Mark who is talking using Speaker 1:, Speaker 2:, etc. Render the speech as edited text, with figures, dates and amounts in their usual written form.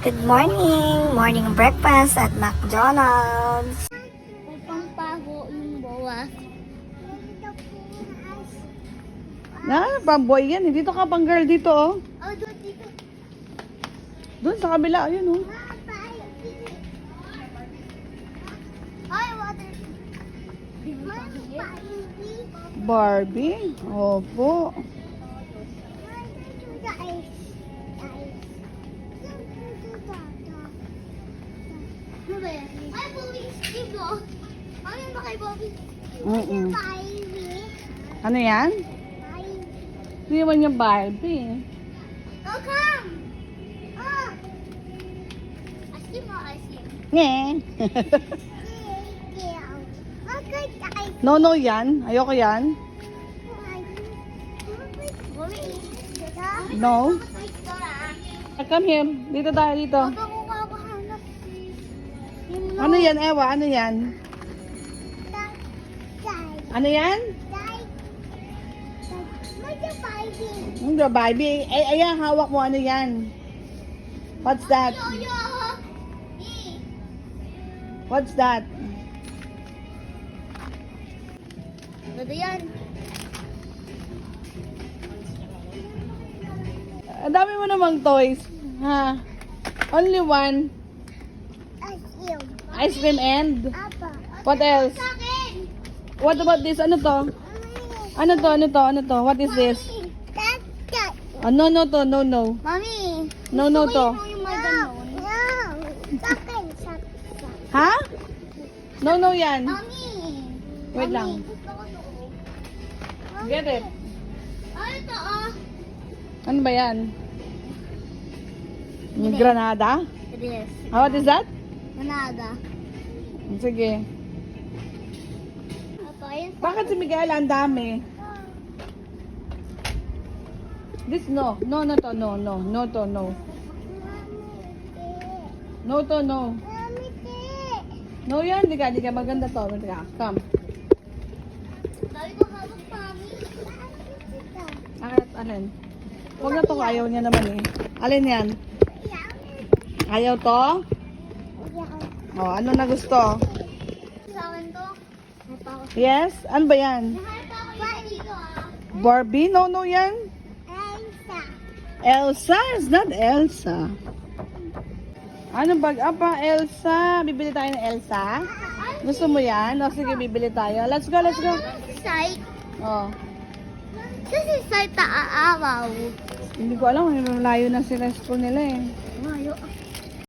Speaker 1: Good morning! Morning breakfast at McDonald's.
Speaker 2: Upang pago yung bawas.
Speaker 3: Pang-boy yan. Dito ka, pang-girl dito, oh.
Speaker 2: Oh, doon dito.
Speaker 3: Doon sa kabila, ayun, oh.
Speaker 2: Ay, water.
Speaker 3: Barbie. Opo.
Speaker 2: Ano ba yan? Ay, Bobby Steve, oh. Ano ba kay Bobby?
Speaker 3: Mm-mm.
Speaker 2: Barbie.
Speaker 3: Ano yan? Hindi naman yung Barbie.
Speaker 2: Oh, come! Oh! Ice cream o ice cream?
Speaker 3: Nye.
Speaker 2: Bakit ice
Speaker 3: No, yan. Ayoko yan.
Speaker 2: Bobby, dito?
Speaker 3: No.
Speaker 2: Dito, ah.
Speaker 3: Come here. Dito tayo, dito.
Speaker 2: Baka ko makahanap.
Speaker 3: Ano yan, Ewa? Ano yan? Ano yan? Hindi, Barbie. Ayan, hawak mo. Ano yan? What's that? What's that?
Speaker 2: Ano yan?
Speaker 3: Ang dami mo namang toys. Ha? Only one. Ice cream and? What else?
Speaker 2: Sa akin!
Speaker 3: What about this? Ano to? Ano to? Ano to? Ano to? What is this? Oh, no, no to. No, no.
Speaker 2: Mami!
Speaker 3: No, no to.
Speaker 2: Yung mga ganon. Sa akin.
Speaker 3: Ha? No, no yan.
Speaker 2: Mami!
Speaker 3: Wait lang.
Speaker 2: Gusto ko to.
Speaker 3: Get it.
Speaker 2: Ay, ito ah.
Speaker 3: Ano ba yan? Granada?
Speaker 2: It is.
Speaker 3: What is that?
Speaker 2: Manada.
Speaker 3: Sige.
Speaker 2: Ito, ayun.
Speaker 3: Bakit si Miguel ang dami? This no. No, no to. No, no. No to, no. No to, no. No yan. Di ka maganda to. Di ka. Come.
Speaker 2: Sabi ko hawak, Mami.
Speaker 3: Akit, alin? Huwag na to. Ayaw niya naman eh. Alin yan? Ayaw to? Oh, ano na gusto?
Speaker 2: Sa akin to. May pa ako.
Speaker 3: Yes? Ano ba yan?
Speaker 2: Nahanap ako yung dito ah.
Speaker 3: Barbie? No, no yan.
Speaker 2: Elsa.
Speaker 3: Elsa? It's not Elsa. Ano bag? Apa, Elsa. Bibili tayo ng Elsa? Gusto mo yan? O sige, bibili tayo. Let's go, let's go.
Speaker 2: Site.
Speaker 3: Oh.
Speaker 2: Sa si site aawaw.
Speaker 3: Hindi ko alam. Malayo na sila school nila eh.
Speaker 2: Mayo.